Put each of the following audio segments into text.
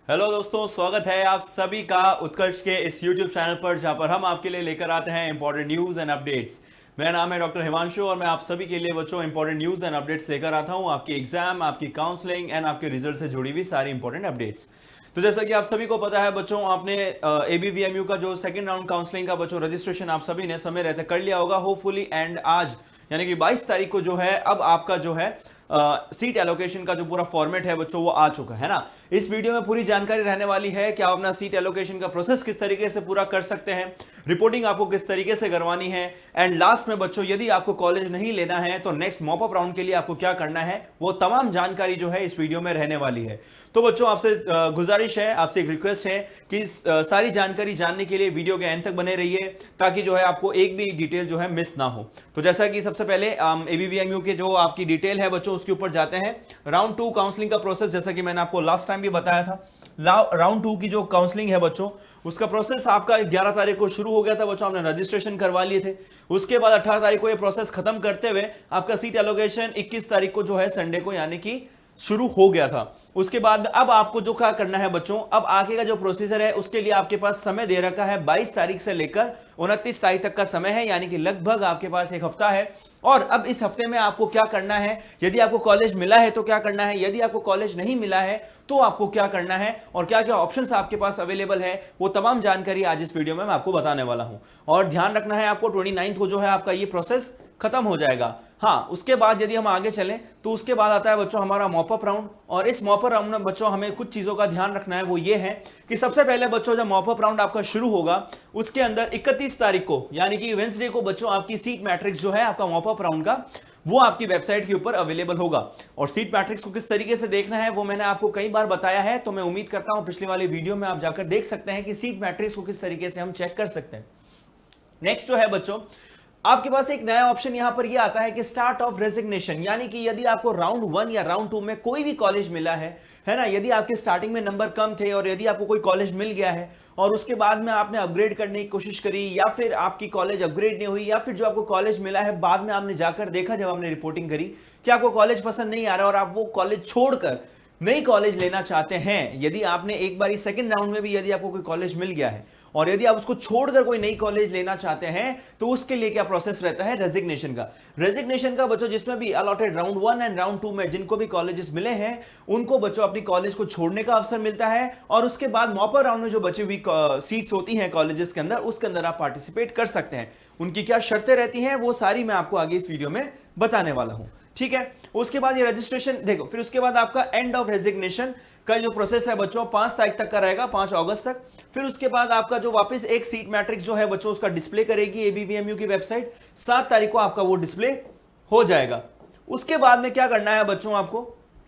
Hello दोस्तों, स्वागत है आप सभी का उत्कर्ष के इस YouTube चैनल पर, जहां पर हम आपके लिए लेकर आते हैं इंपॉर्टेंट न्यूज एंड अपडेट्स। मेरा नाम है डॉक्टर हिमांशु और मैं आप सभी के लिए बच्चों इंपॉर्टेंट न्यूज एंड अपडेट्स लेकर आता हूं। आपकी एग्जाम, आपकी काउंसलिंग एंड आपके रिजल्ट से जुड़ी हुई सारी इंपॉर्टेंट अपडेट्स। तो जैसा कि आप सभी को पता है बच्चों, आपने ABVMU का जो सेकंड राउंड काउंसलिंग का बच्चों रजिस्ट्रेशन आप सभी ने समय रहते कर लिया होगा होपफुली। एंड आज यानी कि 22 तारीख को जो है अब आपका जो है सीट एलोकेशन का जो पूरा फॉर्मेट है बच्चों वो आ चुका है ना। इस वीडियो में पूरी जानकारी रहने वाली है कि आप अपना सीट एलोकेशन का प्रोसेस किस तरीके से पूरा कर सकते हैं, रिपोर्टिंग आपको किस तरीके से करवानी है, एंड लास्ट में बच्चों यदि आपको कॉलेज नहीं लेना है तो नेक्स्ट मॉप अप राउंड के लिए आपको क्या करना है, वो तमाम जानकारी जो है इस वीडियो में रहने वाली है। तो बच्चों आपसे गुजारिश है, आपसे एक रिक्वेस्ट है कि सारी जानकारी जानने के लिए वीडियो के एंड तक बने रहिए, ताकि जो है आपको एक भी डिटेल जो है मिस ना हो। तो जैसा कि सबसे पहले ABVMU के जो आपकी डिटेल है बच्चों उसके ऊपर जाते हैं। राउंड 2 काउंसलिंग का प्रोसेस, जैसा कि मैंने आपको लास्ट टाइम भी बताया था, राउंड 2 की जो काउंसलिंग है बच्चों उसका प्रोसेस आपका 11 तारीख को शुरू हो गया था बच्चों, आपने रजिस्ट्रेशन करवा लिए थे। उसके बाद 18 तारीख को ये प्रोसेस खत्म करते हुए आपका सीट एलोकेशन 21 तारीख को जो है संडे को यानी कि शुरू हो गया था। उसके बाद अब आपको जो क्या करना है बच्चों, अब आगे का जो प्रोसीजर है उसके लिए आपके पास समय दे रखा है 22 तारीख से लेकर 29 तारीख तक का समय है, यानी कि लगभग आपके पास एक हफ्ता है। और अब इस हफ्ते में आपको क्या करना है, यदि आपको कॉलेज मिला है तो क्या करना है, यदि आपको कॉलेज नहीं मिला है तो आपको क्या करना है, और क्या क्या ऑप्शंस आपके पास अवेलेबल है, वो तमाम जानकारी आज इस वीडियो में मैं आपको बताने वाला हूं। और ध्यान रखना है आपको 29 को जो है आपका ये प्रोसेस खत्म हो जाएगा। हाँ, उसके बाद यदि हम आगे चलें तो उसके बाद आता है बच्चों हमारा मॉपअप राउंड। और इस मॉपअप राउंड में बच्चों हमें कुछ चीजों का ध्यान रखना है, वो ये है कि सबसे पहले बच्चों जब मॉपअप राउंड आपका शुरू होगा उसके अंदर 31 तारीख को यानी कि वेडनेसडे को बच्चों आपकी सीट मैट्रिक्स जो है आपका मॉपअप राउंड का वो आपकी वेबसाइट के ऊपर अवेलेबल होगा। और सीट मैट्रिक्स को किस तरीके से देखना है वो मैंने आपको कई बार बताया है, तो मैं उम्मीद करता हूं पिछले वाले वीडियो में आप जाकर देख सकते हैं कि सीट मैट्रिक्स को किस तरीके से हम चेक कर सकते हैं। नेक्स्ट जो है बच्चों आपके पास एक नया ऑप्शन यहां पर यह आता है कि स्टार्ट ऑफ रेजिग्नेशन, यानी कि यदि आपको राउंड 1 या राउंड 2 में कोई भी कॉलेज मिला है ना, यदि आपके स्टार्टिंग में नंबर कम थे और यदि आपको कोई कॉलेज मिल गया है और उसके बाद में आपने अपग्रेड करने की कोशिश करी, या फिर आपकी कॉलेज अपग्रेड नहीं हुई, या फिर जो आपको कॉलेज मिला है बाद में आपने जाकर देखा जब आपने रिपोर्टिंग करी कि आपको कॉलेज पसंद नहीं आ रहा और आप वो कॉलेज छोड़कर नई कॉलेज लेना चाहते हैं, यदि आपने एक बार सेकंड राउंड में भी यदि आपको कोई कॉलेज मिल गया है और यदि आप उसको छोड़कर कोई नई कॉलेज लेना चाहते हैं तो उसके लिए क्या प्रोसेस रहता है, रेजिग्नेशन का। रेजिग्नेशन का बच्चों जिसमें भी अलॉटेड राउंड 1 एंड राउंड 2 में जिनको भी कॉलेजेस मिले हैं उनको बच्चों अपनी कॉलेज को छोड़ने का अवसर मिलता है, और उसके बाद मॉपअप राउंड में जो बची हुई सीट्स होती हैं कॉलेजेस के अंदर उसके अंदर आप पार्टिसिपेट कर सकते हैं। उनकी क्या शर्तें रहती हैं वो सारी मैं आपको आगे इस वीडियो में बताने वाला हूं, ठीक है। उसके बाद ये रजिस्ट्रेशन देखो, फिर उसके बाद आपका एंड ऑफ रेजिग्नेशन का जो प्रोसेस है बच्चों 5 तारीख तक का रहेगा, 5 अगस्त तक। फिर उसके बाद आपका जो वापस एक सीट मैट्रिक्स जो है बच्चों उसका डिस्प्ले करेगी ABVMU की वेबसाइट, 7 तारीख को आपका वो डिस्प्ले हो जाएगा। उसके बाद में क्या करना है बच्चों आपको,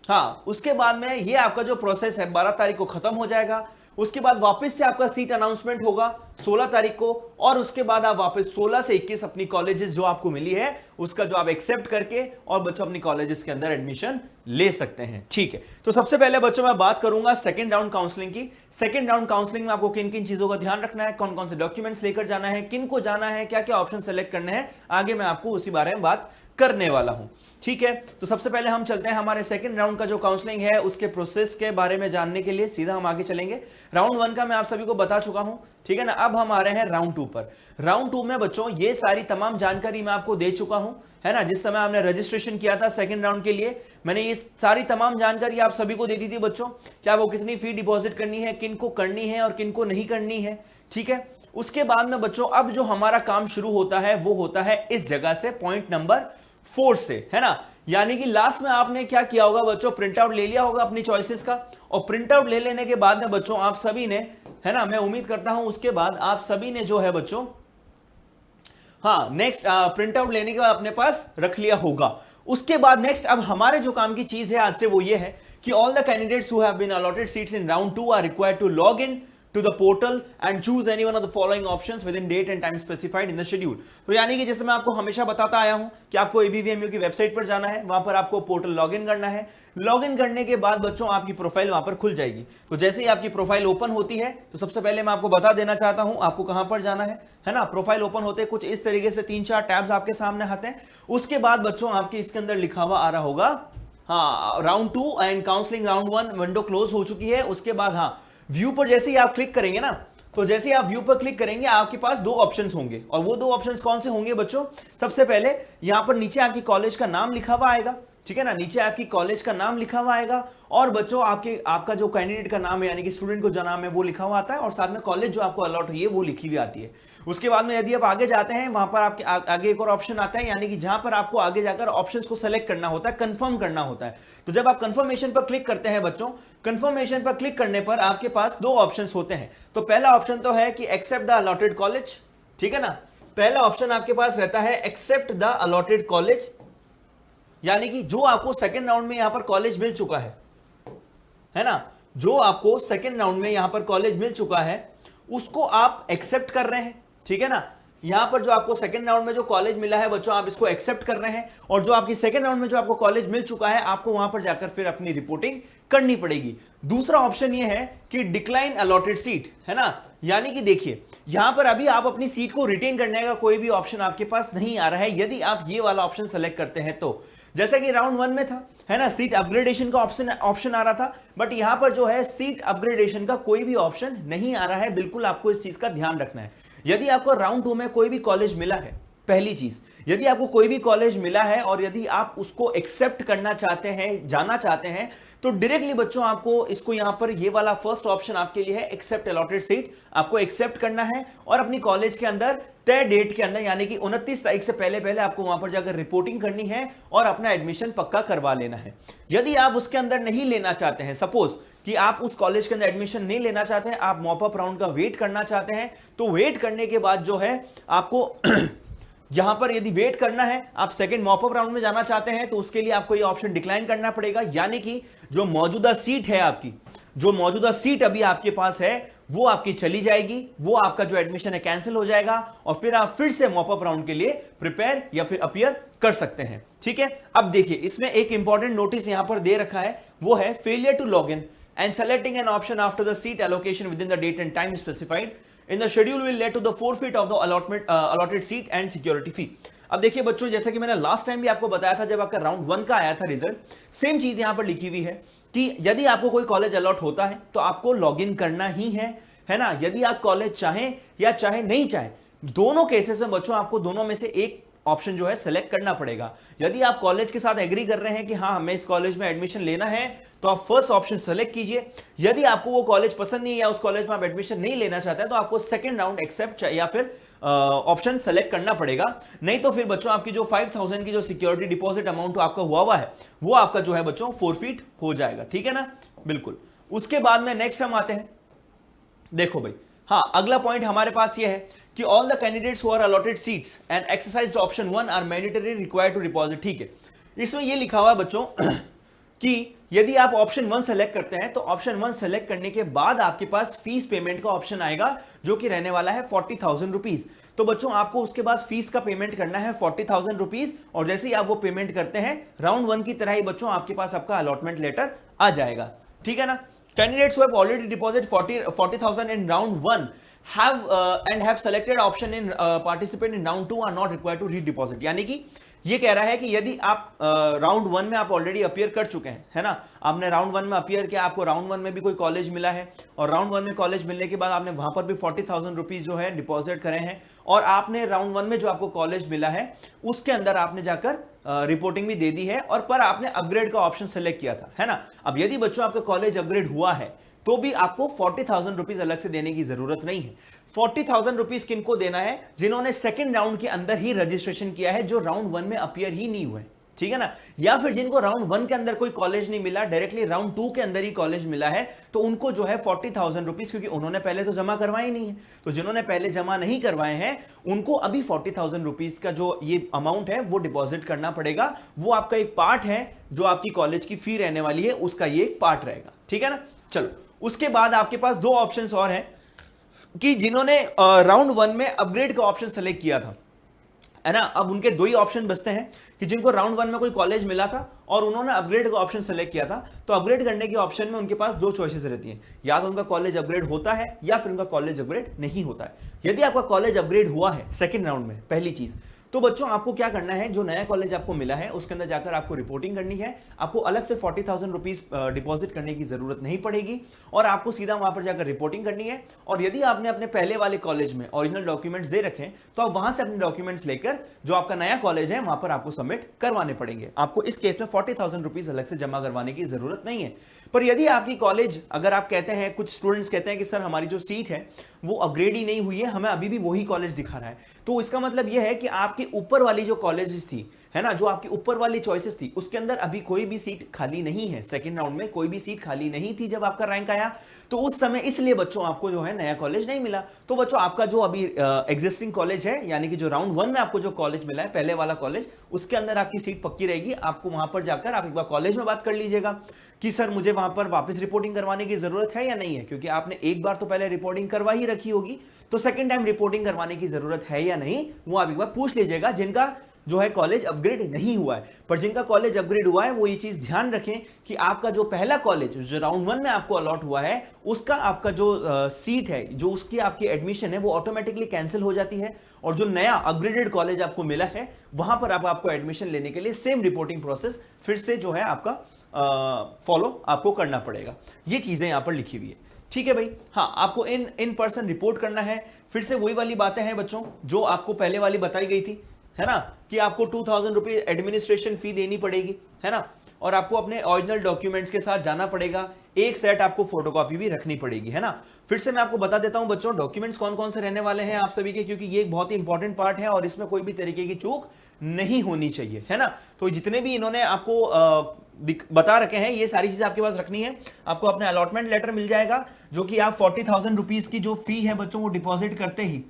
हाँ उसके बाद में ये आपका जो प्रोसेस है 12 तारीख को खत्म हो जाएगा। उसके बाद वापस से आपका सीट अनाउंसमेंट होगा 16 तारीख को, और उसके बाद आप वापस 16 से 21 अपनी कॉलेजेस जो आपको मिली है उसका जो आप एक्सेप्ट करके और बच्चों अपनी कॉलेजेस के अंदर एडमिशन ले सकते हैं, ठीक है। तो सबसे पहले बच्चों मैं बात करूंगा सेकंड राउंड काउंसलिंग की। सेकंड राउंड काउंसलिंग में आपको किन किन चीजों का ध्यान रखना है, कौन कौन से डॉक्यूमेंट्स लेकर जाना है, किन को जाना है, क्या क्या ऑप्शन सेलेक्ट करने हैं, आगे मैं आपको उसी बारे में बात करने वाला हूं, ठीक है। तो सबसे पहले हम चलते हैं हमारे सेकंड राउंड का जो काउंसलिंग है उसके प्रोसेस के बारे में जानने के लिए सीधा हम आगे चलेंगे। राउंड 1 का मैं आप सभी को बता चुका हूं, ठीक है ना। अब हम आ रहे हैं राउंड 2 पर। राउंड 2 में बच्चों ये सारी तमाम जानकारी मैं आपको दे चुका हूं, है ना। जिस समय आपने रजिस्ट्रेशन किया था सेकंड राउंड के लिए मैंने ये सारी तमाम जानकारी आप सभी को दे दी थी बच्चों, क्या वो कितनी फी डिपॉजिट करनी है, किन को करनी है और किन को नहीं करनी है, ठीक है। उसके बाद में बच्चों अब जो हमारा काम शुरू होता है वो होता है इस जगह से, पॉइंट नंबर 4 से, है ना। यानी कि लास्ट में आपने क्या किया होगा बच्चों, प्रिंट आउट ले लिया होगा अपनी चॉइसेस का, और प्रिंट आउट ले लेने के बाद में बच्चों आप सभी ने, है ना, मैं उम्मीद करता हूं उसके बाद आप सभी ने जो है बच्चों हाँ नेक्स्ट प्रिंट आउट लेने के बाद अपने पास रख लिया होगा। उसके बाद नेक्स्ट अब हमारे जो काम की चीज है आज से वो ये है कि all the candidates who have been allotted seats in round 2 are required to log in to the portal and choose any one of the following options within date and time specified in the schedule। तो यानी कि जैसे मैं आपको हमेशा बताता आया हूं कि आपको ABVMU की वेबसाइट पर जाना है, वहां पर आपको पोर्टल लॉगिन करना है। लॉगिन करने के बाद बच्चों आपकी प्रोफाइल वहां पर खुल जाएगी। तो जैसे ही आपकी प्रोफाइल ओपन होती है तो सबसे पहले मैं आपको बता देना चाहता हूं आपको कहां पर जाना है ना। प्रोफाइल ओपन होते कुछ इस तरीके से 3-4 टैब्स आपके सामने आते हैं। उसके बाद बच्चों आपके इसके अंदर लिखा हुआ आ रहा होगा हाँ round 2 and counselling round 1 window close हो चुकी है। उसके बाद हाँ व्यू पर जैसे ही आप क्लिक करेंगे ना, तो जैसे ही आप व्यू पर क्लिक करेंगे आपके पास दो ऑप्शंस होंगे, और वो दो ऑप्शंस कौन से होंगे बच्चों? सबसे पहले यहां पर नीचे आपकी कॉलेज का नाम लिखा हुआ आएगा, ठीक है ना, नीचे आपकी कॉलेज का नाम लिखा हुआ आएगा, और बच्चों आपका जो कैंडिडेट का नाम है यानी कि स्टूडेंट को जो नाम है वो लिखा हुआ आता है, और साथ में कॉलेज जो आपको अलॉट हुई है वो लिखी हुई आती है। उसके बाद में यदि आप आगे जाते हैं, वहां पर आपके आगे एक और ऑप्शन आता है, यानी कि जहां पर आपको आगे जाकर ऑप्शंस को सेलेक्ट करना होता है, कंफर्म करना होता है। तो जब आप कंफर्मेशन पर क्लिक करते हैं बच्चों, कंफर्मेशन पर क्लिक करने पर आपके पास दो ऑप्शंस होते हैं। तो पहला ऑप्शन तो है कि एक्सेप्ट द अलॉटेड कॉलेज, ठीक है ना, पहला ऑप्शन आपके पास रहता है एक्सेप्ट द अलॉटेड कॉलेज, यानी कि जो आपको सेकंड राउंड में यहां पर कॉलेज मिल चुका है ना, जो आपको सेकंड राउंड में यहां पर कॉलेज मिल चुका है उसको आप एक्सेप्ट कर रहे हैं, ठीक है ना। यहां पर जो आपको सेकंड राउंड में जो कॉलेज मिला है बच्चों, आप इसको एक्सेप्ट कर रहे हैं, और जो आपकी सेकंड राउंड में जो आपको कॉलेज मिल चुका है आपको वहां पर जाकर फिर अपनी रिपोर्टिंग करनी पड़ेगी। दूसरा ऑप्शन यह है कि डिक्लाइन अलॉटेड सीट, है ना, यानी कि देखिए यहां पर अभी आप अपनी सीट को रिटेन करने का कोई भी ऑप्शन आपके पास नहीं आ रहा है यदि आप ये वाला ऑप्शन सेलेक्ट करते हैं तो। जैसा कि राउंड 1 में था, है ना, सीट अपग्रेडेशन का ऑप्शन आ रहा था, बट यहां पर जो है सीट अपग्रेडेशन का कोई भी ऑप्शन नहीं आ रहा है। बिल्कुल आपको इस चीज का ध्यान रखना है। यदि आपको राउंड 2 में कोई भी कॉलेज मिला है, पहली चीज, यदि आपको कोई भी कॉलेज मिला है और यदि आप उसको एक्सेप्ट करना चाहते हैं, जाना चाहते हैं, तो डायरेक्टली बच्चों आपको इसको यहां पर ये वाला फर्स्ट ऑप्शन आपके लिए है एक्सेप्ट अलॉटेड सीट, आपको एक्सेप्ट करना है और अपनी कॉलेज के अंदर तय डेट के अंदर यानी कि 29 तारीख से पहले पहले आपको वहां पर जाकर रिपोर्टिंग करनी है और अपना एडमिशन पक्का करवा लेना है। यदि आप उसके अंदर नहीं लेना चाहते हैं, सपोज कि आप उस कॉलेज के अंदर एडमिशन नहीं लेना चाहते हैं, आप मॉप अप राउंड का वेट करना चाहते हैं, तो वेट करने के बाद जो है आपको यहां पर यदि वेट करना है, आप सेकंड मॉप अप राउंड में जाना चाहते हैं, तो उसके लिए आपको ये ऑप्शन डिक्लाइन करना पड़ेगा, यानी कि जो मौजूदा सीट है आपकी, जो मौजूदा सीट अभी आपके पास है वो आपकी चली जाएगी, वो आपका जो एडमिशन है कैंसिल हो जाएगा और फिर आप फिर से मॉप अप राउंड के लिए प्रिपेयर या फिर अपीयर कर सकते हैं, ठीक है। अब देखिए इसमें एक इंपॉर्टेंट नोटिस यहां पर दे रखा है, वो है failure to log in and selecting an option after the seat allocation within the date and time specified in the schedule will lead to the forfeit of the allotted seat and security fee. अब देखिए बच्चों, जैसा कि मैंने last time भी आपको बताया था जब आपका राउंड 1 का आया था रिजल्ट, सेम चीज यहां पर लिखी हुई है कि यदि आपको कोई कॉलेज अलॉट होता है तो आपको लॉग इन करना ही है ना, यदि आप कॉलेज चाहें या चाहे नहीं चाहें, दोनों केसेस में बच्चों आपको दोनों में से एक ऑप्शन जो है सेलेक्ट करना पड़ेगा। यदि आप कॉलेज के साथ एग्री कर रहे हैं कि हाँ हमें इस कॉलेज में एडमिशन लेना है, तो आप फर्स्ट ऑप्शन सेलेक्ट कीजिए। यदि आपको वो कॉलेज पसंद नहीं है या उस कॉलेज में आप एडमिशन नहीं लेना चाहते हैं, तो आपको सेकंड राउंड एक्सेप्ट या फिर ऑप्शन सेलेक्ट करना पड़ेगा। नहीं तो फिर बच्चों आपकी जो 5000 की जो सिक्योरिटी डिपॉजिट अमाउंट आपका हुआ है वो आपका जो है बच्चों फोरफिट हो जाएगा, ठीक है ना, बिल्कुल। उसके बाद में नेक्स्ट हम आते हैं, देखो भाई, हाँ अगला पॉइंट हमारे पास ये है कि all the candidates who are allotted seats and exercised option 1 are mandatory required to deposit, ठीक है। इसमें ये लिखा हुआ है बच्चों कि यदि आप ऑप्शन 1 सेलेक्ट करते हैं तो ऑप्शन 1 सेलेक्ट करने के बाद आपके पास फीस पेमेंट का ऑप्शन आएगा जो कि रहने वाला है 40,000 रुपीज। तो बच्चों आपको उसके बाद फीस का पेमेंट करना है 40,000 रुपीज, और जैसे ही आप वो पेमेंट करते हैं राउंड 1 की तरह ही बच्चों आपके पास आपका अलॉटमेंट लेटर आ जाएगा, ठीक है ना। Candidates who have already deposited 40,000 in round 1 have selected option in participate in round 2 are not required to redeposit, यानी कि ये कह रहा है कि यदि आप राउंड 1 में आप ऑलरेडी अपीयर कर चुके हैं, है ना, आपने राउंड 1 में अपीयर किया, आपको राउंड 1 में भी कोई कॉलेज मिला है और राउंड 1 में कॉलेज मिलने के बाद आपने वहां पर भी 40,000 रुपीज जो है डिपॉजिट करे हैं, और आपने राउंड 1 में जो आपको कॉलेज मिला है उसके अंदर आपने जाकर रिपोर्टिंग भी दे दी है, और पर आपने अपग्रेड का ऑप्शन सेलेक्ट किया था, है ना। अब यदि बच्चों आपका कॉलेज अपग्रेड हुआ है तो भी आपको 40,000 रुपीज अलग से देने की जरूरत नहीं है। 40,000 रुपीज किनको देना है? जिन्होंने सेकंड राउंड के अंदर ही रजिस्ट्रेशन किया है, जो राउंड 1 में अपीयर ही नहीं हुए, ठीक है ना, या फिर जिनको राउंड 1 के अंदर कोई कॉलेज नहीं मिला, डायरेक्टली राउंड 2 के अंदर ही कॉलेज मिला है, तो उनको जो है 40,000 रुपीज, क्योंकि उन्होंने पहले तो जमा करवाए नहीं है, तो जिन्होंने पहले जमा नहीं करवाए हैं उनको अभी 40,000 रुपीज का जो ये अमाउंट है वो डिपॉजिट करना पड़ेगा। वो आपका एक पार्ट है जो आपकी कॉलेज की फी रहने वाली है, उसका ये एक पार्ट रहेगा, ठीक है ना। चलो उसके बाद आपके पास दो ऑप्शंस और हैं कि जिन्होंने राउंड 1 में अपग्रेड का ऑप्शन सेलेक्ट किया था, है ना, अब उनके दो ही ऑप्शन बचते हैं कि जिनको राउंड 1 में कोई कॉलेज मिला था और उन्होंने अपग्रेड का ऑप्शन सेलेक्ट किया था, तो अपग्रेड करने के ऑप्शन में उनके पास दो चॉइसेस रहती हैं, या तो उनका कॉलेज अपग्रेड होता है या फिर उनका कॉलेज अपग्रेड नहीं होता है। यदि आपका कॉलेज अपग्रेड हुआ है सेकंड राउंड में, पहली चीज तो बच्चों आपको क्या करना है, जो नया कॉलेज आपको मिला है उसके अंदर जाकर आपको रिपोर्टिंग करनी है। आपको अलग से 40,000 रुपीज डिपॉजिट करने की जरूरत नहीं पड़ेगी और आपको सीधा वहां पर जाकर रिपोर्टिंग करनी है। और यदि आपने अपने पहले वाले कॉलेज में ओरिजिनल डॉक्यूमेंट्स दे रखे हैं तो आप वहां से अपने डॉक्यूमेंट्स लेकर जो आपका नया कॉलेज है वहां पर आपको सबमिट करवाने पड़ेंगे। आपको इस केस में 40,000 रुपीज अलग से जमा करवाने की जरूरत नहीं है। पर यदि आपकी कॉलेज, अगर आप कहते हैं, कुछ स्टूडेंट्स कहते हैं कि सर हमारी जो सीट है वो अपग्रेड ही नहीं हुई है, हमें अभी भी वही कॉलेज दिखा रहा है, तो इसका मतलब यह है कि आपकी ऊपर वाली जो कॉलेजेस थी, है ना, जो आपकी ऊपर वाली चॉइसेस थी उसके अंदर अभी कोई भी सीट खाली नहीं है। सेकंड राउंड में कोई भी सीट खाली नहीं थी जब आपका रैंक आया, तो उस समय इसलिए बच्चों आपको जो है नया कॉलेज नहीं मिला। तो बच्चों आपका जो अभी एग्जिस्टिंग कॉलेज है, यानी कि जो राउंड 1 में आपको जो कॉलेज मिला है, पहले वाला कॉलेज, उसके अंदर आपकी सीट पक्की रहेगी। आपको वहां पर जाकर आप एक बार कॉलेज में बात कर लीजिएगा कि सर मुझे वहां पर वापस रिपोर्टिंग करवाने की जरूरत है या नहीं है, क्योंकि आपने एक बार तो पहले रिपोर्टिंग करवा ही रखी होगी, तो सेकंड टाइम रिपोर्टिंग करवाने की जरूरत है या नहीं, वो आप एक बार पूछ लीजिएगा जिनका जो है कॉलेज अपग्रेड नहीं हुआ है। पर जिनका कॉलेज अपग्रेड हुआ है वो ये चीज ध्यान रखें कि आपका जो पहला कॉलेज जो राउंड 1 में आपको अलॉट हुआ है, उसका आपका जो सीट है, जो उसकी आपकी एडमिशन है, वो ऑटोमेटिकली कैंसिल हो जाती है। और जो नया अपग्रेडेड कॉलेज आपको मिला है वहां पर आपको एडमिशन लेने के लिए सेम रिपोर्टिंग प्रोसेस फिर से जो है आपका फॉलो आपको करना पड़ेगा। ये चीजें यहां पर लिखी हुई है, ठीक है भाई। हाँ, आपको इन पर्सन रिपोर्ट करना है। फिर से वही वाली बातें हैं बच्चों जो आपको पहले वाली बताई गई थी, है ना, कि आपको 2,000 रुपये एडमिनिस्ट्रेशन फी देनी पड़ेगी, है ना, और आपको अपने ओरिजिनल डॉक्यूमेंट्स के साथ जाना पड़ेगा। एक सेट आपको फोटोकॉपी भी रखनी पड़ेगी, है ना। फिर से मैं आपको बता देता हूं बच्चों डॉक्यूमेंट्स कौन कौन से रहने वाले हैं आप सभी के, क्योंकि ये एक बहुत ही इंपॉर्टेंट पार्ट है और इसमें कोई भी तरीके की चूक नहीं होनी चाहिए, है ना। तो जितने भी इन्होंने आपको बता रखे हैं ये सारी चीजें आपके पास रखनी है। आपको अपने अलॉटमेंट लेटर मिल जाएगा, जो कि आप 40,000 रुपीज की जो फी है बच्चों वो डिपॉजिट करते ही,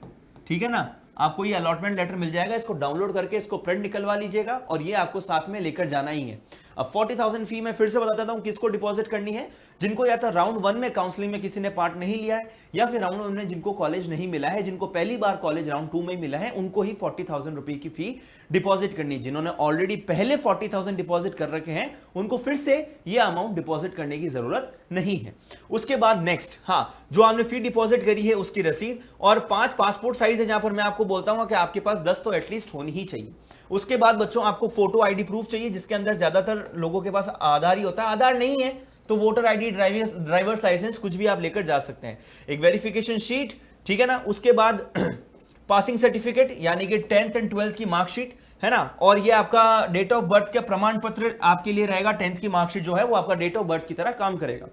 ठीक है ना, आपको ये अलॉटमेंट लेटर मिल जाएगा। इसको डाउनलोड करके इसको प्रिंट निकलवा लीजिएगा और ये आपको साथ में लेकर जाना ही है। अब 40,000 फी मैं फिर से बता देता हूं किसको डिपॉजिट करनी है, जिनको या तो राउंड 1 में काउंसलिंग में किसी ने पार्ट नहीं लिया है, या फिर राउंड 1 में जिनको कॉलेज नहीं मिला है, जिनको पहली बार कॉलेज राउंड 2 में मिला है, उनको ही 40,000 रुपए की फी डिपॉजिट करनी है। जिन्होंने ऑलरेडी पहले 40,000 डिपॉजिट कर रखे हैं उनको फिर से ये अमाउंट डिपॉजिट करने की जरूरत नहीं है। उसके बाद नेक्स्ट, हाँ, जो आपने फी डिपॉजिट करी है उसकी रसीद और 5 पासपोर्ट साइज है, जहां पर मैं आपको बोलता हूं कि आपके पास 10 तो एटलीस्ट होनी ही चाहिए। उसके बाद बच्चों आपको फोटो आईडी प्रूफ चाहिए, जिसके अंदर ज्यादातर लोगों के पास आधार ही होता है। आधार नहीं है तो वोटर आईडी, ड्राइवर्स लाइसेंस, कुछ भी आप लेकर जा सकते हैं। एक वेरिफिकेशन शीट, ठीक है ना। उसके बाद पासिंग सर्टिफिकेट यानी कि 10th एंड 12th की मार्कशीट, है ना, और ये आपका डेट ऑफ बर्थ का प्रमाण पत्र आपके लिए रहेगा। 10th की मार्कशीट जो है वो आपका डेट ऑफ बर्थ की तरह काम करेगा।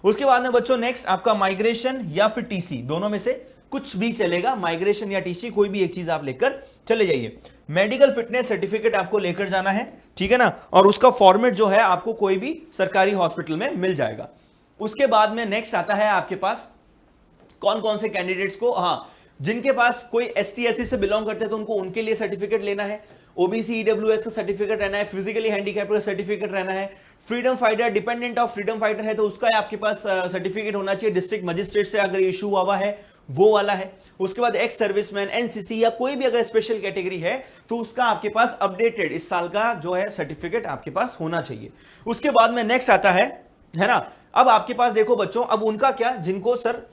उसके बाद में बच्चों नेक्स्ट आपका माइग्रेशन या फिर टीसी, दोनों में से कुछ भी चलेगा, माइग्रेशन या टीसी, कोई भी एक चीज आप लेकर चले जाइए। मेडिकल फिटनेस सर्टिफिकेट आपको लेकर जाना है, ठीक है ना, और उसका फॉर्मेट जो है आपको कोई भी सरकारी हॉस्पिटल में मिल जाएगा। उसके बाद में नेक्स्ट आता है आपके पास कौन कौन से कैंडिडेट्स को, हाँ, जिनके पास कोई ST SC से बिलोंग करते हैं तो उनको उनके लिए सर्टिफिकेट लेना है। OBC EWS का सर्टिफिकेट रहना है, फिजिकली हैंडीकैप का सर्टिफिकेट रहना है, freedom fighter, dependent of freedom fighter है तो उसका आपके पास सर्टिफिकेट होना चाहिए, डिस्ट्रिक्ट मजिस्ट्रेट से अगर इशू हुआ है वो वाला है। उसके बाद एक्स सर्विसमैन, NCC या कोई भी अगर स्पेशल कैटेगरी है तो उसका आपके पास अपडेटेड इस साल का जो है सर्टिफिकेट आपके पास होना चाहिए। उसके बाद में नेक्स्ट आता है ना, अब आपके पास देखो बच्चों, अब उनका क्या, जिनको सर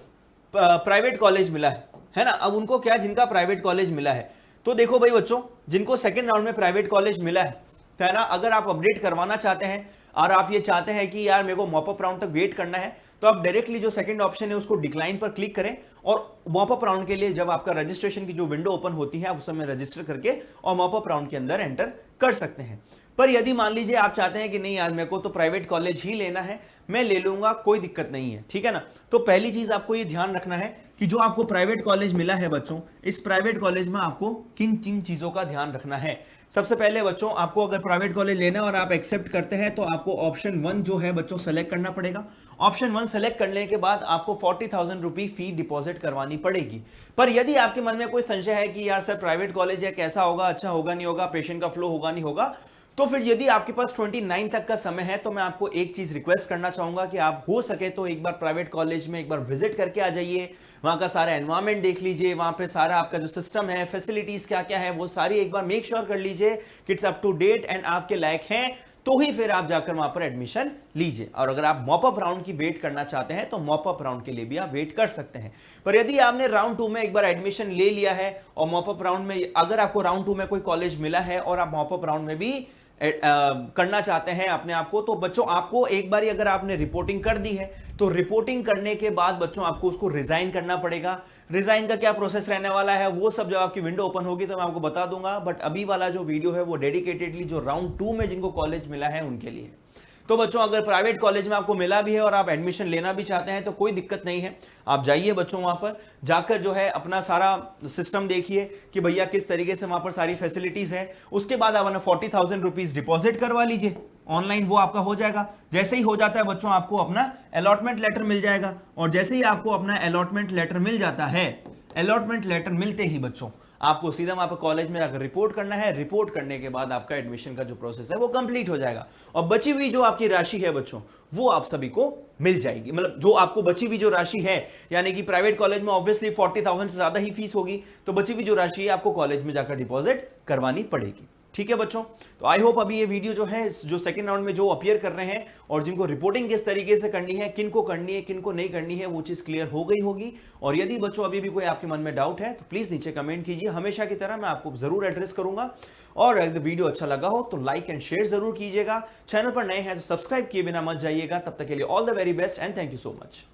प्राइवेट कॉलेज मिला है ना, अब उनको क्या, जिनका प्राइवेट कॉलेज मिला है, तो देखो भाई बच्चों, जिनको सेकंड राउंड में प्राइवेट कॉलेज मिला है ना, अगर आप अपडेट करवाना चाहते हैं और आप ये चाहते हैं कि यार मेरे को मॉपअप राउंड तक वेट करना है, तो आप डायरेक्टली जो सेकंड ऑप्शन है उसको डिक्लाइन पर क्लिक करें और मॉपअप राउंड के लिए जब आपका रजिस्ट्रेशन की जो विंडो ओपन होती है आप उस समय रजिस्टर करके और मॉपअप राउंड के अंदर एंटर कर सकते हैं। पर यदि मान लीजिए आप चाहते हैं कि नहीं यार मेरे को तो प्राइवेट कॉलेज ही लेना है, मैं ले लूंगा, कोई दिक्कत नहीं है, ठीक है ना, तो पहली चीज आपको ये ध्यान रखना है कि जो आपको प्राइवेट कॉलेज मिला है बच्चों, इस प्राइवेट कॉलेज में आपको किन किन चीजों का ध्यान रखना है। सबसे पहले बच्चों, आपको अगर प्राइवेट कॉलेज लेना है और आप एक्सेप्ट करते हैं तो आपको ऑप्शन 1 जो है बच्चों सेलेक्ट करना पड़ेगा। ऑप्शन 1 सेलेक्ट करने के बाद आपको 40,000 रुपये फी डिपॉजिट करवानी पड़ेगी। पर यदि आपके मन में कोई संशय है कि यार सर प्राइवेट कॉलेज है, कैसा होगा, अच्छा होगा नहीं होगा, पेशेंट का फ्लो होगा नहीं होगा, तो फिर यदि आपके पास 29 तक का समय है तो मैं आपको एक चीज रिक्वेस्ट करना चाहूंगा कि आप हो सके तो एक बार प्राइवेट कॉलेज में एक बार विजिट करके आ जाइए, वहां का सारा एनवायरनमेंट देख लीजिए, वहां पे सारा आपका जो सिस्टम है, फैसिलिटीज क्या क्या है वो सारी एक बार मेक श्योर कर लीजिए कि it's up to date and आपके लायक हैं, तो ही फिर आप जाकर वहां पर एडमिशन लीजिए। और अगर आप मॉपअप राउंड की वेट करना चाहते हैं तो मॉपअप राउंड के लिए भी आप वेट कर सकते हैं। पर यदि आपने राउंड 2 में एक बार एडमिशन ले लिया है और मॉपअप राउंड में अगर आपको राउंड 2 में कोई कॉलेज मिला है और आप मॉपअप राउंड में भी करना चाहते हैं अपने आप को, तो बच्चों आपको एक बार अगर आपने रिपोर्टिंग कर दी है तो रिपोर्टिंग करने के बाद बच्चों आपको उसको रिजाइन करना पड़ेगा। रिजाइन का क्या प्रोसेस रहने वाला है वो सब जब आपकी विंडो ओपन होगी तो मैं आपको बता दूंगा। बट अभी वाला जो वीडियो है वो डेडिकेटेडली जो राउंड 2 में जिनको कॉलेज मिला है उनके लिए। तो बच्चों अगर प्राइवेट कॉलेज में आपको मिला भी है और आप एडमिशन लेना भी चाहते हैं तो कोई दिक्कत नहीं है, आप जाइए बच्चों वहां पर जाकर जो है अपना सारा सिस्टम देखिए कि भैया किस तरीके से वहां पर सारी फैसिलिटीज है। उसके बाद आप 40,000 रुपीज डिपॉजिट करवा लीजिए ऑनलाइन, वो आपका हो जाएगा। जैसे ही हो जाता है बच्चों आपको अपना अलॉटमेंट लेटर मिल जाएगा और जैसे ही आपको अपना अलॉटमेंट लेटर मिल जाता है, अलॉटमेंट लेटर मिलते ही बच्चों आपको सीधा वहां पर कॉलेज में जाकर रिपोर्ट करना है। रिपोर्ट करने के बाद आपका एडमिशन का जो प्रोसेस है वो कंप्लीट हो जाएगा और बची हुई जो आपकी राशि है बच्चों वो आप सभी को मिल जाएगी। मतलब जो आपको बची हुई जो राशि है, यानी कि प्राइवेट कॉलेज में ऑब्वियसली 40,000 से ज्यादा ही फीस होगी, तो बची हुई जो राशि है आपको कॉलेज में जाकर डिपॉजिट करवानी पड़ेगी। ठीक है बच्चों, तो आई होप अभी ये वीडियो जो है जो सेकंड राउंड में जो अपीयर कर रहे हैं और जिनको रिपोर्टिंग किस तरीके से करनी है, किनको करनी है किनको नहीं करनी है, वो चीज क्लियर हो गई होगी। और यदि बच्चों अभी भी कोई आपके मन में डाउट है तो प्लीज नीचे कमेंट कीजिए, हमेशा की तरह मैं आपको जरूर एड्रेस करूंगा। और अगर वीडियो अच्छा लगा हो तो लाइक एंड शेयर जरूर कीजिएगा। चैनल पर नए हैं तो सब्सक्राइब किए बिना मत जाइएगा। तब तक के लिए all the very best and thank you so much.